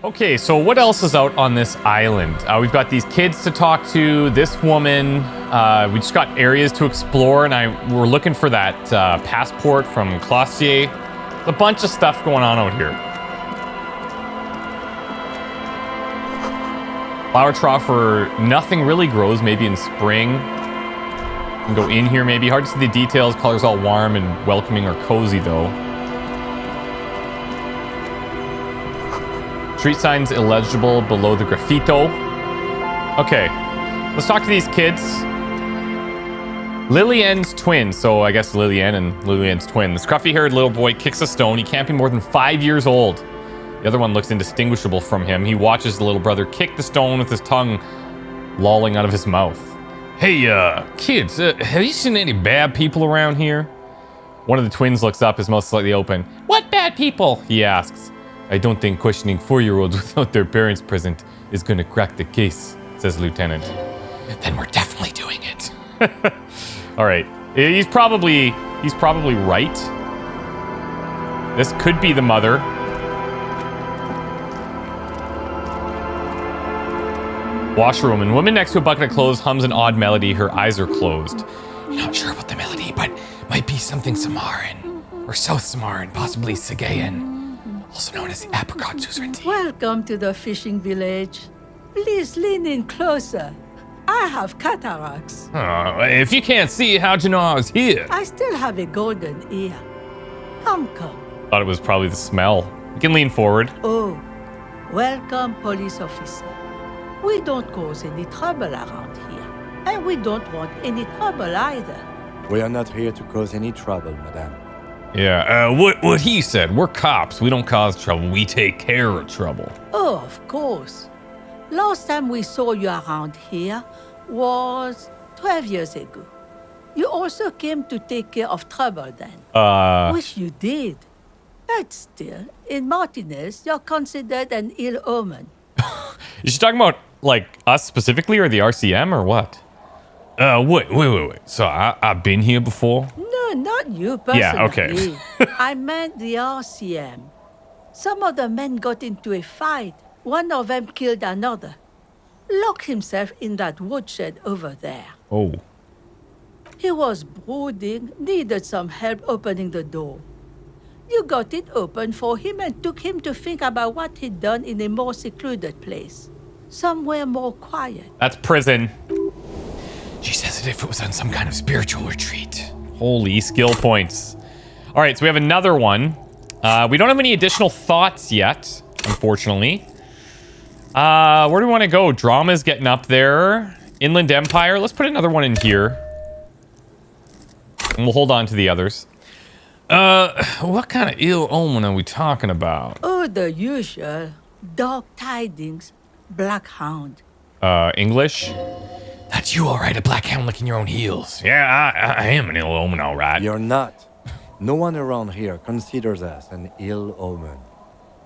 Okay, so what else is out on this island? We've got these kids to talk to, this woman. We just got areas to explore, and we're looking for that passport from Messier. A bunch of stuff going on out here. Flower trough where nothing really grows, maybe in spring. You can go in here maybe. Hard to see the details. Colors all warm and welcoming or cozy though. Street signs illegible below the graffito. Okay, let's talk to these kids. Lilienne's twin, so I guess Lilienne and Lilienne's twin. The scruffy-haired little boy kicks a stone. He can't be more than 5 years old. The other one looks indistinguishable from him. He watches the little brother kick the stone with his tongue lolling out of his mouth. Hey, kids, have you seen any bad people around here? One of the twins looks up, his mouth slightly open. What bad people? He asks. I don't think questioning 4-year-olds without their parents present is going to crack the case, says Lieutenant. Then we're definitely doing it. All right. He's probably right. This could be the mother. Washerwoman. Woman next to a bucket of clothes hums an odd melody. Her eyes are closed. Not sure about the melody, but might be something Samaran or South Samaran, possibly Sagayan. Also known as the apricot suzerainty. Welcome to the fishing village. Please lean in closer. I have cataracts. If you can't see, how'd you know I was here? I still have a golden ear. Come. Thought it was probably the smell. You can lean forward. Oh, welcome, police officer. We don't cause any trouble around here. And we don't want any trouble either. We are not here to cause any trouble, madame. Yeah, what he said. We're cops. We don't cause trouble. We take care of trouble. Oh, of course. Last time we saw you around here was 12 years ago. You also came to take care of trouble then. Which you did. But still, in Martinez, you're considered an ill omen. Is she talking about, like, us specifically or the RCM or what? Wait. So I've been here before? No, not you personally. Yeah, okay. I meant the RCM. Some of the men got into a fight. One of them killed another. Locked himself in that woodshed over there. Oh. He was brooding, needed some help opening the door. You got it open for him and took him to think about what he'd done in a more secluded place. Somewhere more quiet. That's prison. She says it if it was on some kind of spiritual retreat. Holy skill points. All right, so we have another one. We don't have any additional thoughts yet, unfortunately. Where do we want to go? Drama's getting up there. Inland Empire. Let's put another one in here. And we'll hold on to the others. What kind of ill omen are we talking about? Oh, the usual. Dark tidings. Black hound. English? That's you, all right. A black hound licking your own heels. Yeah, I am an ill omen, all right. You're not. No one around here considers us an ill omen.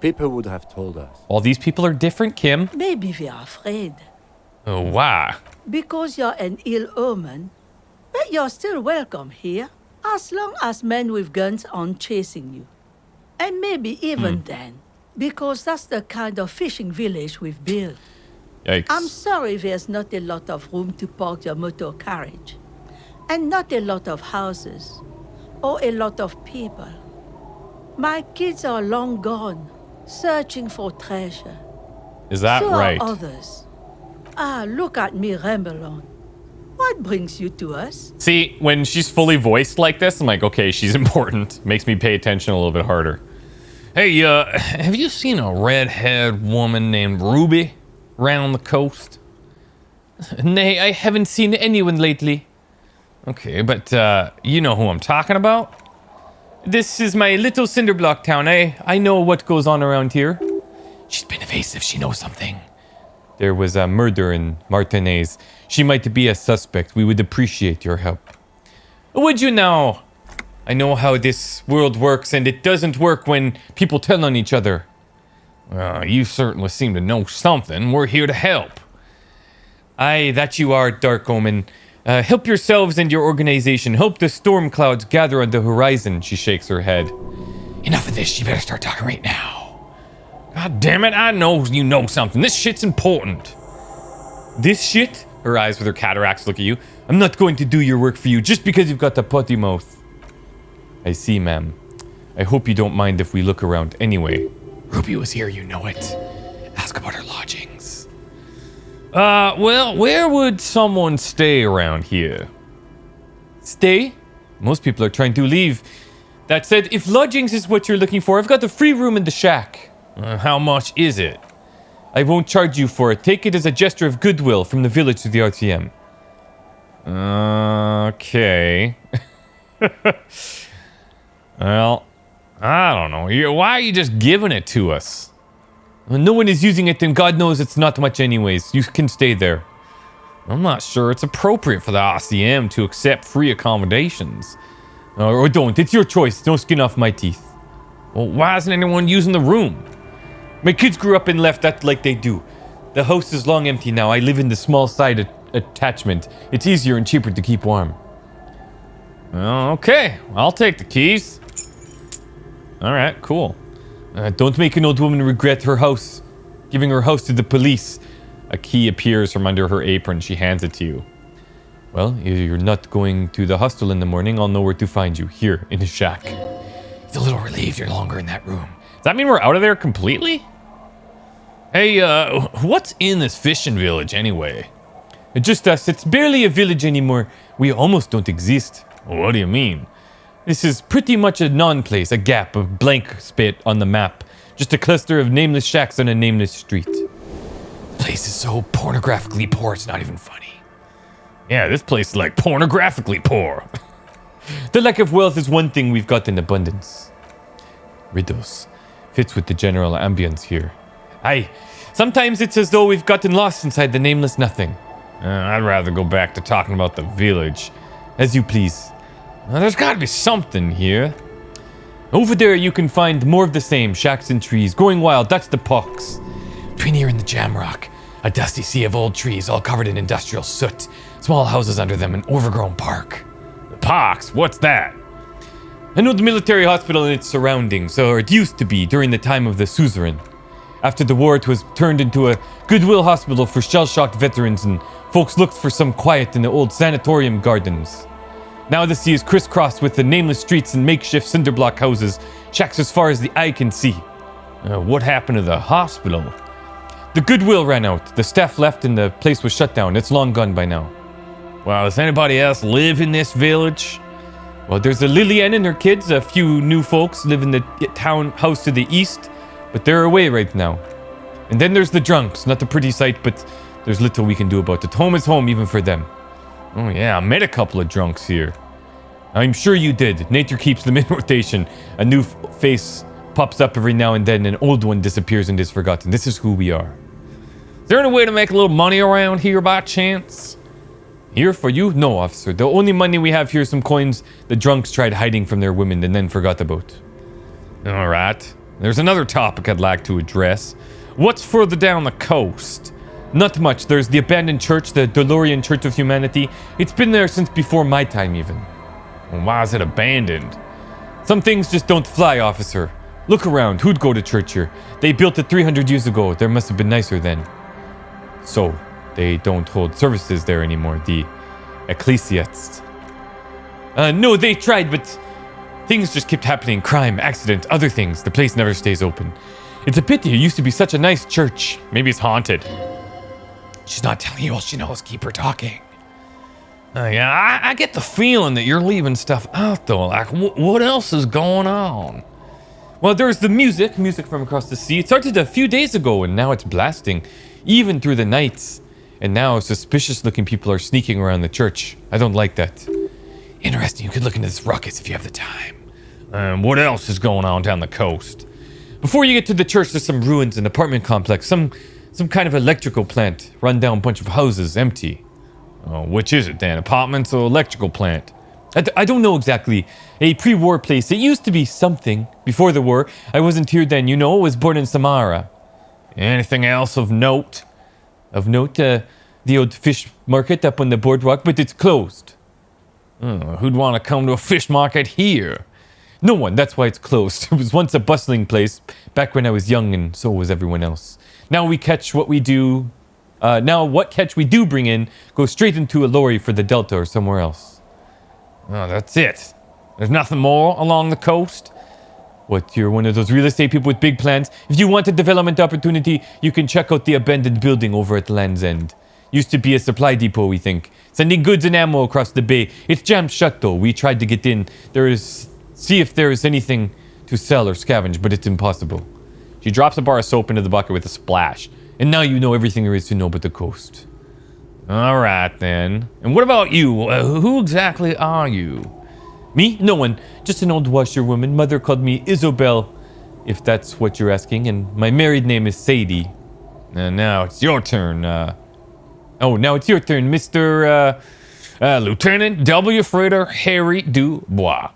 People would have told us. All these people are different, Kim. Maybe we are afraid. Oh, why? Because you're an ill omen, but you're still welcome here, as long as men with guns aren't chasing you. And maybe even then, because that's the kind of fishing village we've built. Yikes. I'm sorry there's not a lot of room to park your motor carriage, and not a lot of houses, or a lot of people. My kids are long gone, searching for treasure. Is that so right? Are others. Look at me ramble on. What brings you to us? See, when she's fully voiced like this, I'm like, okay, she's important. Makes me pay attention a little bit harder. Hey, have you seen a red-haired woman named Ruby round the coast? Nay, I haven't seen anyone lately. Okay, but you know who I'm talking about? This is my little cinderblock town. I know what goes on around here. She's been evasive. She knows something. There was a murder in Martinez. She might be a suspect. We would appreciate your help. Would you now? I know how this world works, and it doesn't work when people tell on each other. You certainly seem to know something. We're here to help. Aye, that you are, Dark Omen. Help yourselves and your organization. Help the storm clouds gather on the horizon. She shakes her head. Enough of this. You better start talking right now. God damn it, I know you know something. This shit's important. This shit? Her eyes with her cataracts look at you. I'm not going to do your work for you just because you've got the potty mouth. I see, ma'am. I hope you don't mind if we look around anyway. Ruby was here, you know it. Ask about her lodgings. Well, where would someone stay around here? Stay? Most people are trying to leave. That said, if lodgings is what you're looking for, I've got a free room in the shack. How much is it? I won't charge you for it. Take it as a gesture of goodwill from the village to the RTM. Okay. Well, I don't know. Why are you just giving it to us? When no one is using it, then God knows it's not much anyways. You can stay there. I'm not sure it's appropriate for the RCM to accept free accommodations. Or don't. It's your choice. No skin off my teeth. Well, why isn't anyone using the room? My kids grew up and left that like they do. The house is long empty now. I live in the small side attachment. It's easier and cheaper to keep warm. Okay. I'll take the keys. Alright, cool. Don't make an old woman regret her house. Giving her house to the police. A key appears from under her apron. She hands it to you. Well, if you're not going to the hostel in the morning, I'll know where to find you. Here, in the shack. He's a little relieved you're no longer in that room. Does that mean we're out of there completely? Hey, what's in this fishing village anyway? Just us. It's barely a village anymore. We almost don't exist. What do you mean? This is pretty much a non-place, a gap, a blank spot on the map. Just a cluster of nameless shacks on a nameless street. The place is so pornographically poor, it's not even funny. Yeah, this place is like pornographically poor. The lack of wealth is one thing we've got in abundance. Riddles. Fits with the general ambience here. Aye, sometimes it's as though we've gotten lost inside the nameless nothing. I'd rather go back to talking about the village. As you please. Now, there's gotta be something here. Over there you can find more of the same. Shacks and trees. Going wild, that's the pox. Between here and the Jamrock. A dusty sea of old trees all covered in industrial soot. Small houses under them, an overgrown park. The pox? What's that? An old military hospital and its surroundings, or it used to be during the time of the suzerain. After the war it was turned into a goodwill hospital for shell-shocked veterans, and folks looked for some quiet in the old sanatorium gardens. Now the sea is crisscrossed with the nameless streets and makeshift cinderblock houses, shacks as far as the eye can see. What happened to the hospital? The goodwill ran out, the staff left and the place was shut down. It's long gone by now. Well, does anybody else live in this village? Well, there's a Lilienne and her kids, a few new folks live in the town house to the east, but they're away right now. And then there's the drunks, not a pretty sight, but there's little we can do about it. Home is home even for them. Oh yeah, I met a couple of drunks here. I'm sure you did. Nature keeps them in rotation. A new face pops up every now and then, an old one disappears and is forgotten. This is who we are. Is there any way to make a little money around here by chance? Here for you? No, officer. The only money we have here is some coins the drunks tried hiding from their women and then forgot about. Alright. There's another topic I'd like to address. What's further down the coast? Not much. There's the abandoned church, the DeLorean Church of Humanity. It's been there since before my time even. Well, why is it abandoned? Some things just don't fly, officer. Look around. Who'd go to church here? They built it 300 years ago. There must have been nicer then. So, they don't hold services there anymore. The ecclesiasts. No, they tried, but things just kept happening. Crime, accident, other things. The place never stays open. It's a pity. It used to be such a nice church. Maybe it's haunted. She's not telling you all she knows. Keep her talking. Yeah, I get the feeling that you're leaving stuff out, though. Like, what else is going on? Well, there's the music from across the sea. It started a few days ago, and now it's blasting, even through the nights. And now suspicious-looking people are sneaking around the church. I don't like that. Interesting. You could look into this ruckus if you have the time. What else is going on down the coast? Before you get to the church, there's some ruins, an apartment complex, some kind of electrical plant, run down bunch of houses, empty. Oh, which is it then? Apartments or electrical plant? I don't know exactly. A pre-war place. It used to be something. Before the war, I wasn't here then. You know, I was born in Samara. Anything else of note? Of note, the old fish market up on the boardwalk, but it's closed. Who'd want to come to a fish market here? No one. That's why it's closed. It was once a bustling place back when I was young, and so was everyone else. Now we catch what we do. Now what catch we do bring in goes straight into a lorry for the Delta or somewhere else. Oh, that's it. There's nothing more along the coast. What, you're one of those real estate people with big plans? If you want a development opportunity, you can check out the abandoned building over at Land's End. Used to be a supply depot, we think. Sending goods and ammo across the bay. It's jammed shut, though. We tried to get in. See if there is anything to sell or scavenge, but it's impossible. She drops a bar of soap into the bucket with a splash. And now you know everything there is to know but the coast. All right, then. And what about you? Who exactly are you? Me? No one. Just an old washerwoman. Mother called me Isobel, if that's what you're asking. And my married name is Sadie. Now it's your turn. Now it's your turn, Mr. Lieutenant W. Frater Harry Dubois.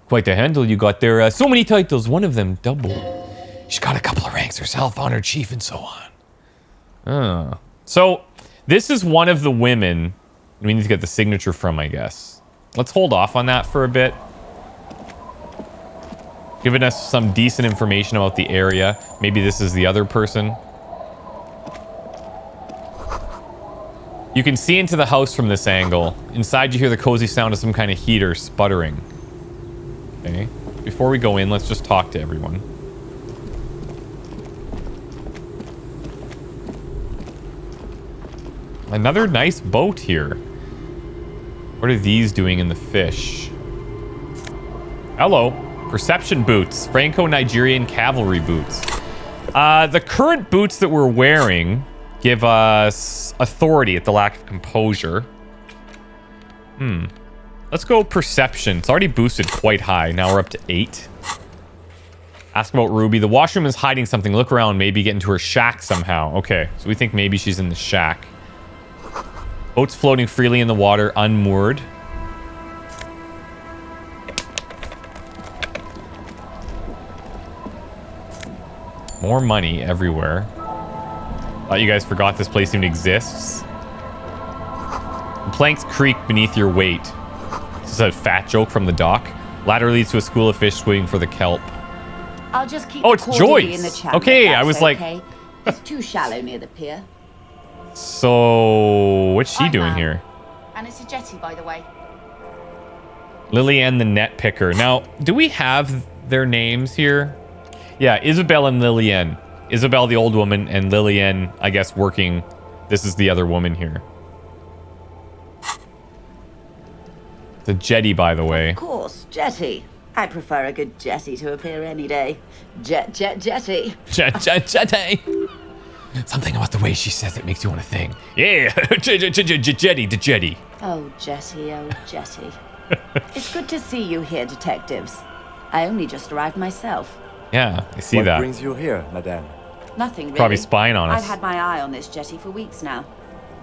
Quite the handle you got there. So many titles, one of them double. She's got a couple of ranks herself, honored chief and so on. So this is one of the women we need to get the signature from, I guess. Let's hold off on that for a bit. Giving us some decent information about the area. Maybe this is the other person. You can see into the house from this angle. Inside you hear the cozy sound of some kind of heater sputtering. Okay. Before we go in, let's just talk to everyone. Another nice boat here. What are these doing in the fish? Hello. Perception boots. Franco-Nigerian cavalry boots. The current boots that we're wearing give us authority at the lack of composure. Let's go perception. It's already boosted quite high. Now we're up to 8. Ask about Ruby. The washroom is hiding something. Look around. Maybe get into her shack somehow. Okay, so we think maybe she's in the shack. Boats floating freely in the water, unmoored. More money everywhere. Thought you guys forgot this place even exists. The planks creak beneath your weight. This is a fat joke from the dock. Ladder leads to a school of fish swimming for the kelp. I'll just keep it's Joyce. In the channel, okay, I was like... It's too shallow near the pier. So, what's she doing here? And it's a jetty, by the way. Lilienne the net picker. Now, do we have their names here? Yeah, Isabel and Lilienne. Isabel, the old woman, and Lilienne, I guess, working. This is the other woman here. The jetty, by the way. Of course, jetty. I prefer a good jetty to appear any day. Jetty. Jetty. Something about the way she says it makes you want to think. Yeah, jetty, the jetty. Oh, jetty. It's good to see you here, detectives. I only just arrived myself. Yeah, I see that. What brings you here, madame? Nothing really. Probably spying on us. I've had my eye on this jetty for weeks now.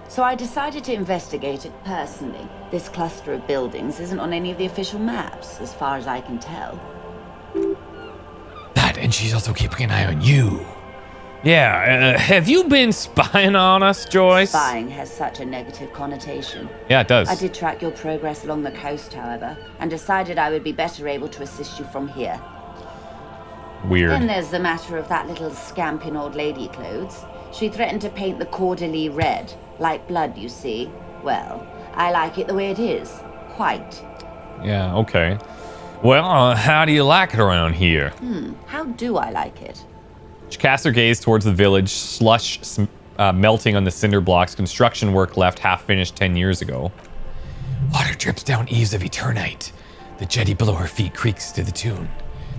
So I decided to investigate it personally. This cluster of buildings isn't on any of the official maps, as far as I can tell. That, and she's also keeping an eye on you. Yeah, have you been spying on us, Joyce? Spying has such a negative connotation. Yeah, it does. I did track your progress along the coast, however, and decided I would be better able to assist you from here. Weird. Then there's the matter of that little scamp in old lady clothes. She threatened to paint the Cordelie red, like blood, you see. Well, I like it the way it is. Quite. Yeah, okay. Well, how do you like it around here? How do I like it? She casts her gaze towards the village, slush melting on the cinder blocks, construction work left half-finished 10 years ago. Water drips down eaves of Eternite. The jetty below her feet creaks to the tune.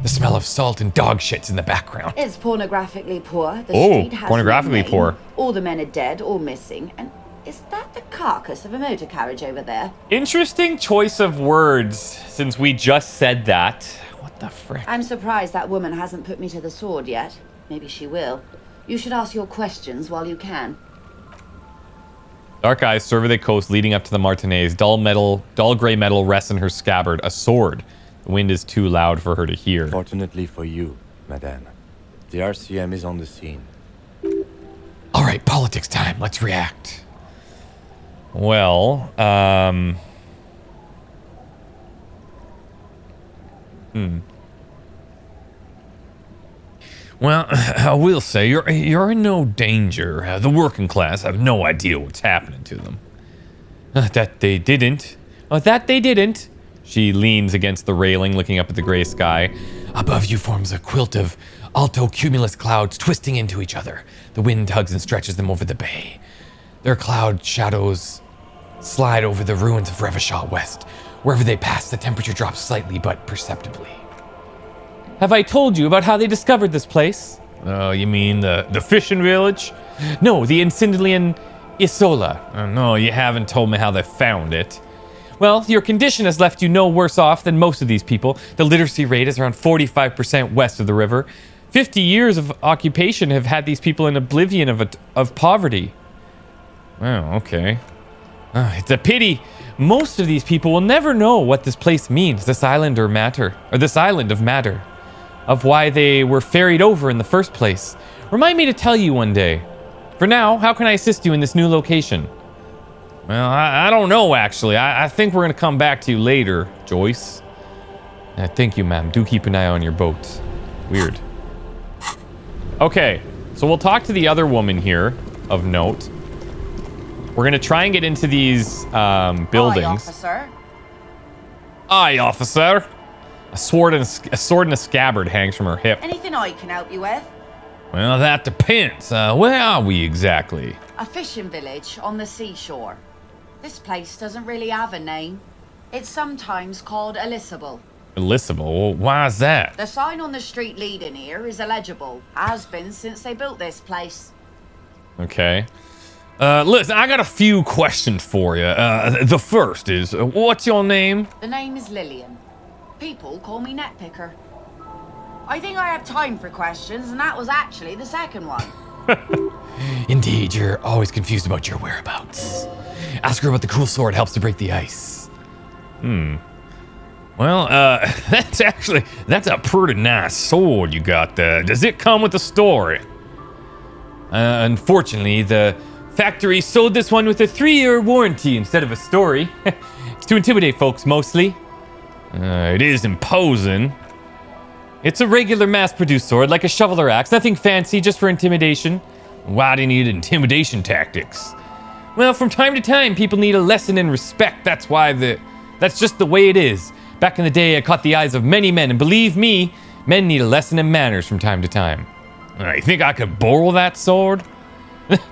The smell of salt and dog shits in the background. It's pornographically poor. The street has pornographically no name. poor. All the men are dead or missing. And is that the carcass of a motor carriage over there? Interesting choice of words, since we just said that. What the frick? I'm surprised that woman hasn't put me to the sword yet. Maybe she will. You should ask your questions while you can. Dark eyes survey the coast leading up to the Martinez. Dull gray metal rests in her scabbard. A sword. The wind is too loud for her to hear. Fortunately for you, madame, the RCM is on the scene. All right, politics time. Let's react. Well, Well, I will say you're in no danger. The working class have no idea what's happening to them. That they didn't. That they didn't. She leans against the railing, looking up at the gray sky. Above you forms a quilt of alto cumulus clouds twisting into each other. The wind tugs and stretches them over the bay. Their cloud shadows slide over the ruins of Revachol West. Wherever they pass, the temperature drops slightly but perceptibly. Have I told you about how they discovered this place? Oh, you mean the fishing village? No, the Incendian Isola. No, you haven't told me how they found it. Well, your condition has left you no worse off than most of these people. The literacy rate is around 45% west of the river. 50 years of occupation have had these people in oblivion of poverty. Oh, okay. It's a pity. Most of these people will never know what this place means, this island of matter, of why they were ferried over in the first place. Remind me to tell you one day. For now, how can I assist you in this new location? Well, I don't know, actually. I think we're going to come back to you later, Joyce. Thank you, ma'am. Do keep an eye on your boat. Weird. Okay, so we'll talk to the other woman here of note. We're going to try and get into these buildings. Aye, officer. Aye, officer. A sword and a scabbard hangs from her hip. Anything I can help you with? Well, that depends. Where are we exactly? A fishing village on the seashore. This place doesn't really have a name. It's sometimes called Elysium. Elysium? Well, why is that? The sign on the street leading here is illegible. Has been since they built this place. Okay. Listen, I got a few questions for you. The first is, what's your name? The name is Lilienne. People call me Netpicker. I think I have time for questions, and that was actually the second one. Indeed, you're always confused about your whereabouts. Ask her about the cool sword helps to break the ice. Well, that's a pretty nice sword you got there. Does it come with a story? Unfortunately, the factory sold this one with a 3-year warranty instead of a story. It's to intimidate folks, mostly. It is imposing. It's a regular mass-produced sword, like a shovel or axe. Nothing fancy, just for intimidation. Why do you need intimidation tactics? Well, from time to time, people need a lesson in respect. That's just the way it is. Back in the day, I caught the eyes of many men, and believe me, men need a lesson in manners from time to time. You think I could borrow that sword?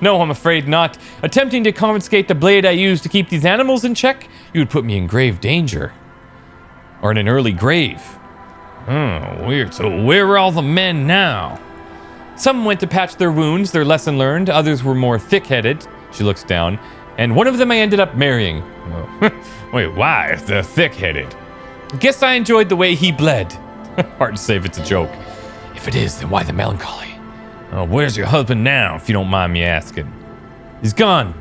No, I'm afraid not. Attempting to confiscate the blade I use to keep these animals in check, you would put me in grave danger. Or in an early grave. Oh, weird. So where are all the men now? Some went to patch their wounds, their lesson learned. Others were more thick-headed. She looks down. And one of them I ended up marrying. Wait, why? The thick-headed. Guess I enjoyed the way he bled. Hard to say if it's a joke. If it is, then why the melancholy? Where's your husband now, if you don't mind me asking? He's gone.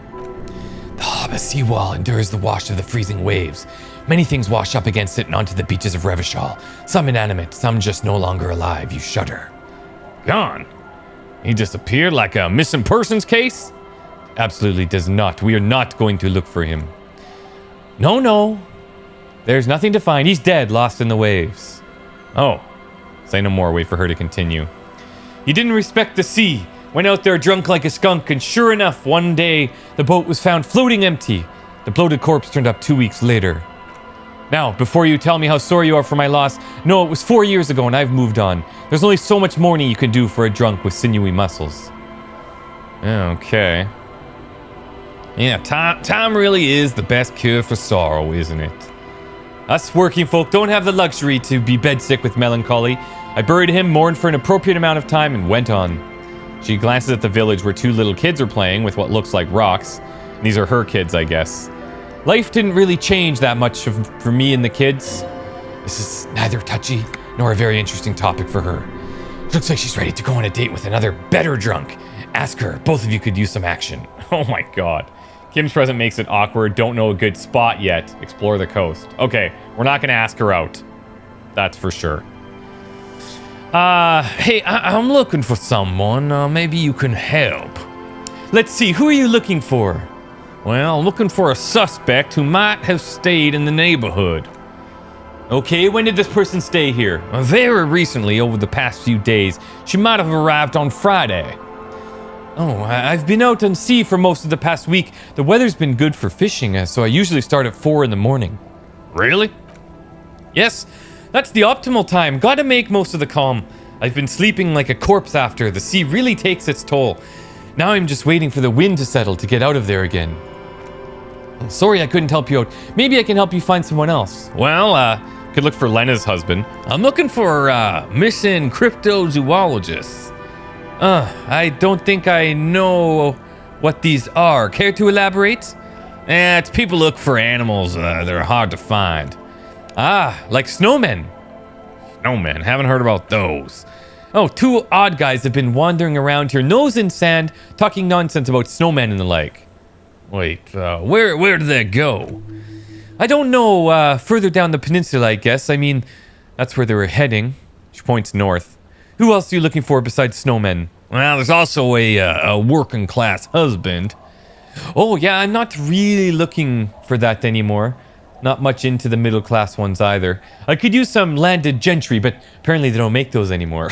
The Harbor seawall endures the wash of the freezing waves. Many things wash up against it and onto the beaches of Revachol. Some inanimate, some just no longer alive. You shudder. Gone? He disappeared like a missing persons case? Absolutely does not. We are not going to look for him. No. There's nothing to find. He's dead, lost in the waves. Oh. Say no more. Wait for her to continue. He didn't respect the sea. Went out there drunk like a skunk, and sure enough, one day, the boat was found floating empty. The bloated corpse turned up 2 weeks later. Now, before you tell me how sorry you are for my loss, no, it was 4 years ago and I've moved on. There's only so much mourning you can do for a drunk with sinewy muscles. Okay. Yeah, time really is the best cure for sorrow, isn't it? Us working folk don't have the luxury to be bedsick with melancholy. I buried him, mourned for an appropriate amount of time, and went on. She glances at the village where 2 little kids are playing with what looks like rocks. These are her kids, I guess. Life didn't really change that much for me and the kids. This is neither touchy nor a very interesting topic for her. Looks like she's ready to go on a date with another better drunk. Ask her. Both of you could use some action. Oh my god. Kim's present makes it awkward. Don't know a good spot yet. Explore the coast. Okay, we're not going to ask her out. That's for sure. Hey, I'm looking for someone. Maybe you can help. Let's see, who are you looking for? Well, looking for a suspect who might have stayed in the neighborhood. Okay, when did this person stay here? Very recently, over the past few days. She might have arrived on Friday. Oh, I've been out on sea for most of the past week. The weather's been good for fishing, so I usually start at 4 in the morning. Really? Yes, that's the optimal time. Gotta make most of the calm. I've been sleeping like a corpse after. The sea really takes its toll. Now I'm just waiting for the wind to settle to get out of there again. Sorry I couldn't help you out. Maybe I can help you find someone else. Well, could look for Lena's husband. I'm looking for missing cryptozoologists. I don't think I know what these are. Care to elaborate? It's people look for animals that are hard to find. Like snowmen. Snowmen, haven't heard about those. Oh, 2 odd guys have been wandering around here, nose in sand, talking nonsense about snowmen and the like. Wait, where did they go? I don't know, further down the peninsula, I guess. I mean, that's where they were heading. She points north. Who else are you looking for besides snowmen? Well, there's also a working class husband. Oh, yeah, I'm not really looking for that anymore. Not much into the middle class ones either. I could use some landed gentry, but apparently they don't make those anymore.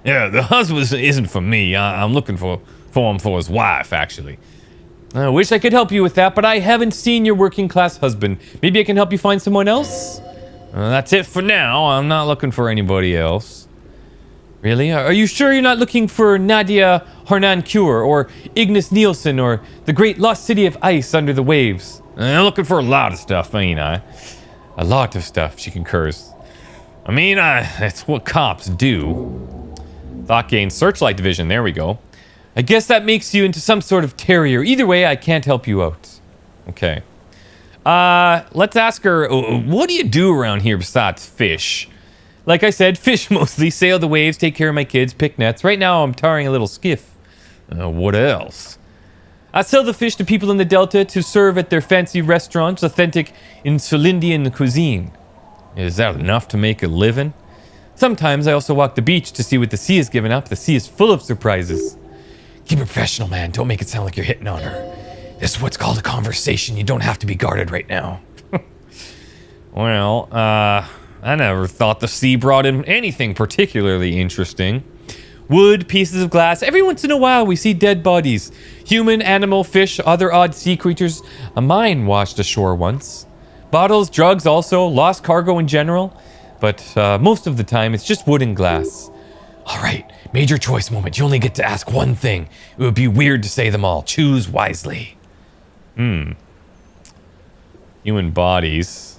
Yeah, the husband isn't for me. I'm looking for him for his wife, actually. I wish I could help you with that, but I haven't seen your working class husband. Maybe I can help you find someone else? That's it for now. I'm not looking for anybody else. Really? Are you sure you're not looking for Nadia Harnancure or Ignis Nielsen or the great lost city of ice under the waves? I'm looking for a lot of stuff, ain't I? A lot of stuff, she concurs. I mean, that's what cops do. Thought gain Searchlight Division, there we go. I guess that makes you into some sort of terrier. Either way, I can't help you out. Okay. Let's ask her, what do you do around here besides fish? Like I said, fish mostly, sail the waves, take care of my kids, pick nets. Right now, I'm tarring a little skiff. What else? I sell the fish to people in the Delta to serve at their fancy restaurants, authentic Insulindian cuisine. Is that enough to make a living? Sometimes I also walk the beach to see what the sea has given up. The sea is full of surprises. Keep it professional, man. Don't make it sound like you're hitting on her. This is what's called a conversation. You don't have to be guarded right now. Well, I never thought the sea brought in anything particularly interesting. Wood, pieces of glass. Every once in a while, we see dead bodies. Human, animal, fish, other odd sea creatures. A mine washed ashore once. Bottles, drugs also, lost cargo in general. But most of the time, it's just wood and glass. All right, major choice moment. You only get to ask one thing. It would be weird to say them all. Choose wisely. Human bodies.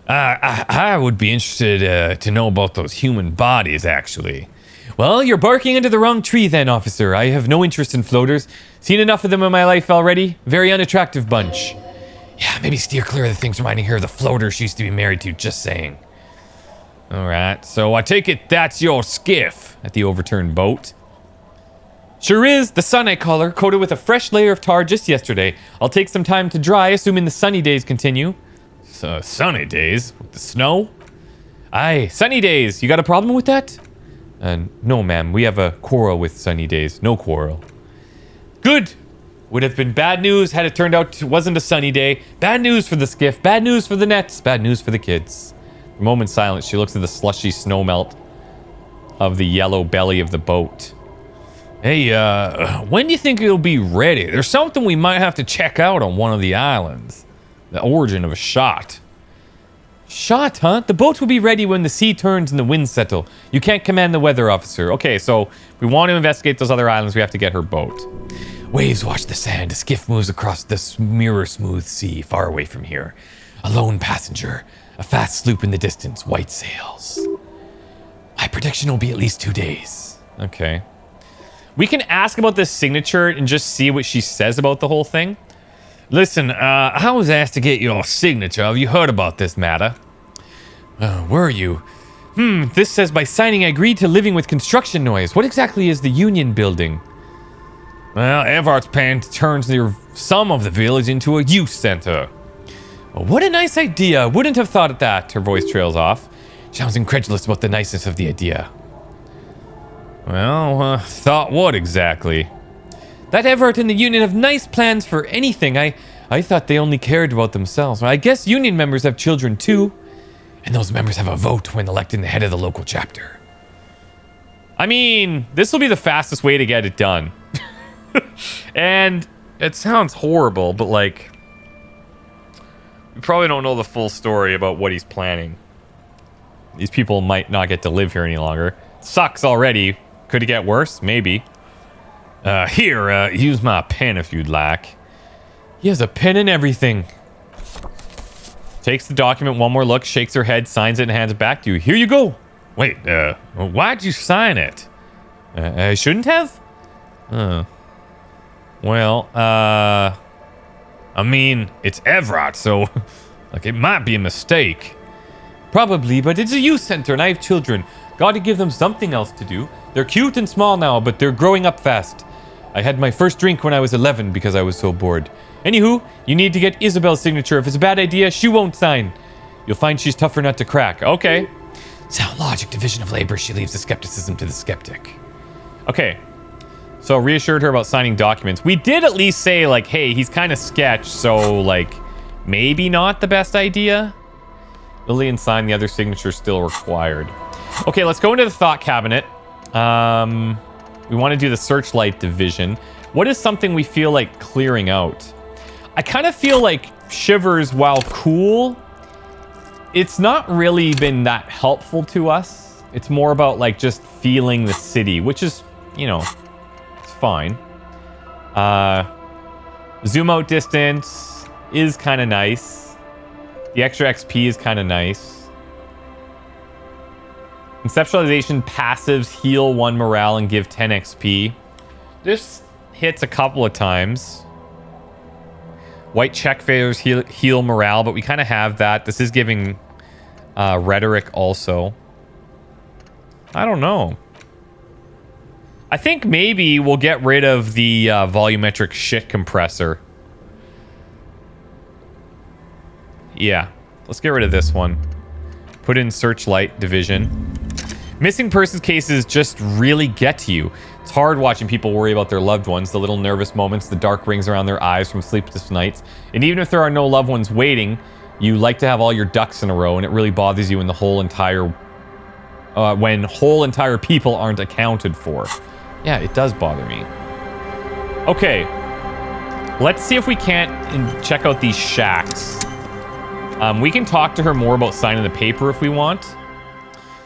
I would be interested to know about those human bodies, actually. Well, you're barking into the wrong tree then, officer. I have no interest in floaters. Seen enough of them in my life already. Very unattractive bunch. Yeah, maybe steer clear of the things reminding her of the floater she used to be married to, just saying. Alright, so I take it that's your skiff at the overturned boat. Sure is, the Sun I call her, coated with a fresh layer of tar just yesterday. I'll take some time to dry, assuming the sunny days continue. Sunny days? With the snow? Aye, sunny days. You got a problem with that? No, ma'am. We have a quarrel with sunny days. No quarrel. Good! Would have been bad news had it turned out it wasn't a sunny day. Bad news for the skiff. Bad news for the nets. Bad news for the kids. For a moment silence, she looks at the slushy snow melt of the yellow belly of the boat. Hey, when do you think it'll be ready? There's something we might have to check out on one of the islands. The origin of a shot. Shot, huh? The boat will be ready when the sea turns and the winds settle. You can't command the weather, officer. Okay, so if we want to investigate those other islands, we have to get her boat. Waves wash the sand. A skiff moves across this mirror-smooth sea far away from here. A lone passenger. A fast sloop in the distance. White sails. My prediction will be at least 2 days. Okay. We can ask about this signature and just see what she says about the whole thing. Listen, I was asked to get your signature. Have you heard about this matter? Were you? This says by signing I agreed to living with construction noise. What exactly is the Union building? Well, Everard's plan turns some of the village into a youth center. Well, what a nice idea. Wouldn't have thought of that. Her voice trails off. Sounds incredulous about the niceness of the idea. Well, thought what exactly? That Everett and the Union have nice plans for anything. I thought they only cared about themselves. I guess Union members have children too. And those members have a vote when electing the head of the local chapter. I mean, this will be the fastest way to get it done. And it sounds horrible, but like, we probably don't know the full story about what he's planning. These people might not get to live here any longer. Sucks already. Could it get worse? Maybe. Here, use my pen if you'd like. He has a pen and everything. Takes the document, one more look, shakes her head, signs it, and hands it back to you. Here you go. Wait, why'd you sign it? I shouldn't have? Well, I mean, it's Everett, so, like, it might be a mistake. Probably, but it's a youth center and I have children. Gotta give them something else to do. They're cute and small now, but they're growing up fast. I had my first drink when I was 11 because I was so bored. Anywho, you need to get Isabel's signature. If it's a bad idea, she won't sign. You'll find she's tougher nut to crack. Okay. Sound logic, division of labor. She leaves the skepticism to the skeptic. Okay. So reassured her about signing documents. We did at least say, like, hey, he's kind of sketch, so, like, maybe not the best idea. Lilienne signed, the other signature still required. Okay, let's go into the thought cabinet. We want to do the searchlight division. What is something we feel like clearing out? I kind of feel like Shivers, while cool, it's not really been that helpful to us. It's more about like just feeling the city, which is, you know, it's fine. Zoom out distance is kind of nice. The extra XP is kind of nice. Conceptualization passives heal 1 morale and give 10 XP. This hits a couple of times. White check failures heal morale, but we kind of have that. This is giving rhetoric also. I don't know. I think maybe we'll get rid of the volumetric shit compressor. Yeah, let's get rid of this one. Put in searchlight division. Missing persons cases just really get to you. It's hard watching people worry about their loved ones, the little nervous moments, the dark rings around their eyes from sleepless nights. And even if there are no loved ones waiting, you like to have all your ducks in a row, and it really bothers you when when whole entire people aren't accounted for. Yeah, it does bother me. Okay, let's see if we can't check out these shacks. We can talk to her more about signing the paper if we want.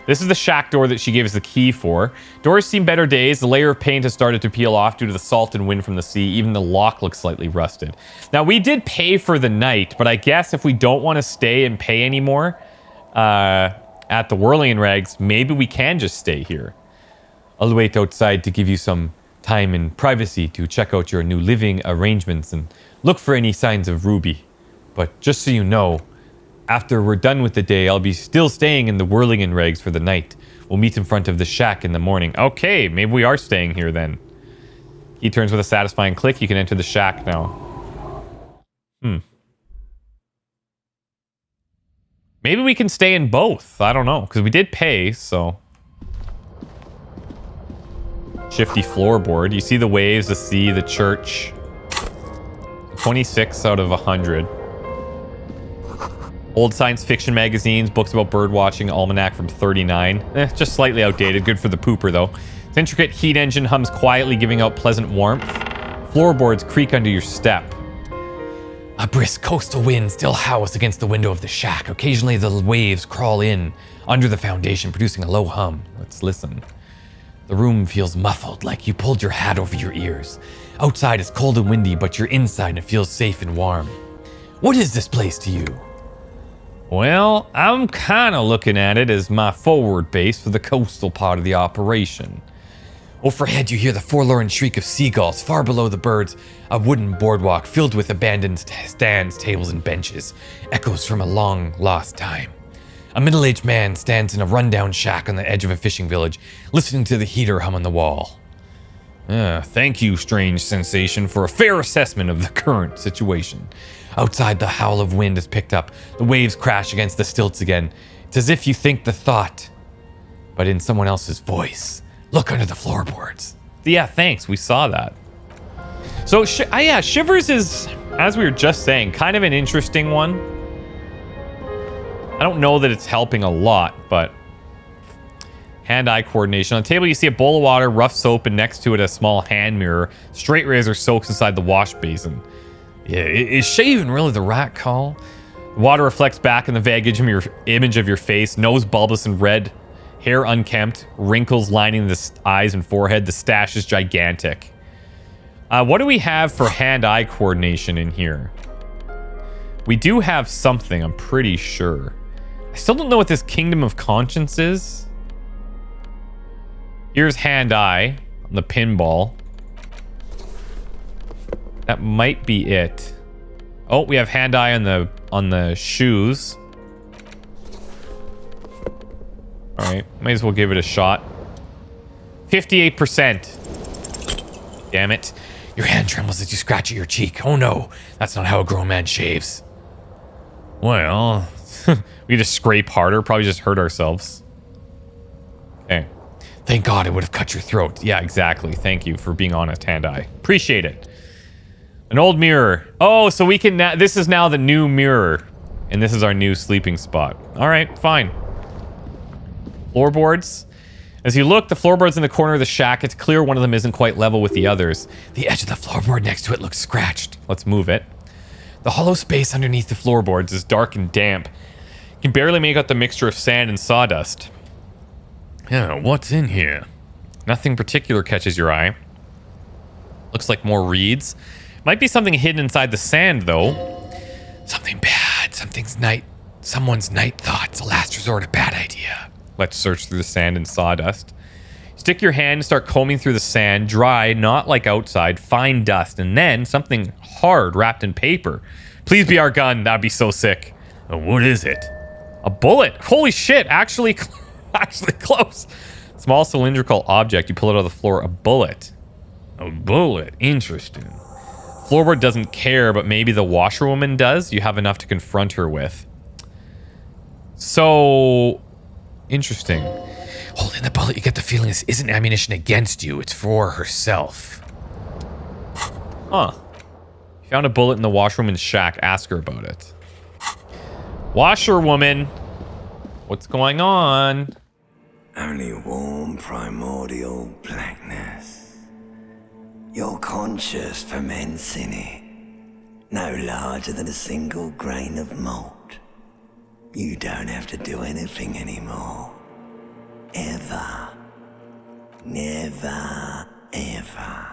This is the shack door that she gave us the key for. Doors seen better days. The layer of paint has started to peel off due to the salt and wind from the sea. Even the lock looks slightly rusted. Now, we did pay for the night, but I guess if we don't want to stay and pay anymore at the Whirling Rags, maybe we can just stay here. I'll wait outside to give you some time and privacy to check out your new living arrangements and look for any signs of Ruby. But just so you know, after we're done with the day, I'll be still staying in the Whirling Rags for the night. We'll meet in front of the shack in the morning. Okay, maybe we are staying here then. Key turns with a satisfying click. You can enter the shack now. Maybe we can stay in both. I don't know, because we did pay, so. Shifty floorboard. You see the waves, the sea, the church. 26 out of 100. Old science fiction magazines, books about bird watching, almanac from 39. Just slightly outdated. Good for the pooper, though. Its intricate heat engine hums quietly, giving out pleasant warmth. Floorboards creak under your step. A brisk coastal wind still howls against the window of the shack. Occasionally, the waves crawl in under the foundation, producing a low hum. Let's listen. The room feels muffled, like you pulled your hat over your ears. Outside is cold and windy, but you're inside and it feels safe and warm. What is this place to you? Well, I'm kind of looking at it as my forward base for the coastal part of the operation. Overhead, you hear the forlorn shriek of seagulls. Far below the birds, a wooden boardwalk filled with abandoned stands, tables, and benches. Echoes from a long-lost time. A middle-aged man stands in a rundown shack on the edge of a fishing village, listening to the heater hum on the wall. Thank you, strange sensation, for a fair assessment of the current situation. Outside, the howl of wind is picked up. The waves crash against the stilts again. It's as if you think the thought, but in someone else's voice. Look under the floorboards. Yeah, thanks. We saw that. So, yeah, Shivers is, as we were just saying, kind of an interesting one. I don't know that it's helping a lot, but hand-eye coordination. On the table, you see a bowl of water, rough soap, and next to it, a small hand mirror. Straight razor soaks inside the wash basin. Yeah, is shaving really the right call? The water reflects back in the vague image of your face. Nose bulbous and red. Hair unkempt. Wrinkles lining the eyes and forehead. The stash is gigantic. What do we have for hand-eye coordination in here? We do have something, I'm pretty sure. I still don't know what this Kingdom of Conscience is. Here's hand-eye on the pinball. That might be it. Oh, we have hand-eye on the shoes. All right, might as well give it a shot. 58%. Damn it. Your hand trembles as you scratch at your cheek. Oh no, that's not how a grown man shaves. Well, we just scrape harder, probably just hurt ourselves. Okay. Thank God it would have cut your throat. Yeah, exactly. Thank you for being honest, hand-eye. Appreciate it. An old mirror. Oh, so we can now... This is now the new mirror. And this is our new sleeping spot. All right, fine. Floorboards. As you look, the floorboards in the corner of the shack, it's clear one of them isn't quite level with the others. The edge of the floorboard next to it looks scratched. Let's move it. The hollow space underneath the floorboards is dark and damp. You can barely make out the mixture of sand and sawdust. Yeah, what's in here? Nothing particular catches your eye. Looks like more reeds. Might be something hidden inside the sand, though. Something bad. Someone's night thoughts. A last resort, a bad idea. Let's search through the sand and sawdust. Stick your hand and start combing through the sand. Dry, not like outside. Fine dust. And then something hard wrapped in paper. Please be our gun. That'd be so sick. What is it? A bullet. Holy shit. Actually close. Small cylindrical object. You pull it out of the floor. A bullet. A bullet. Interesting. Floorboard doesn't care, but maybe the washerwoman does. You have enough to confront her with. So... interesting. Holding the bullet, you get the feeling this isn't ammunition against you. It's for herself. Huh. You found a bullet in the washerwoman's shack. Ask her about it. Washerwoman. What's going on? Only warm primordial blackness. Your conscious ferments in it. No larger than a single grain of malt. You don't have to do anything anymore. Ever. Never, ever.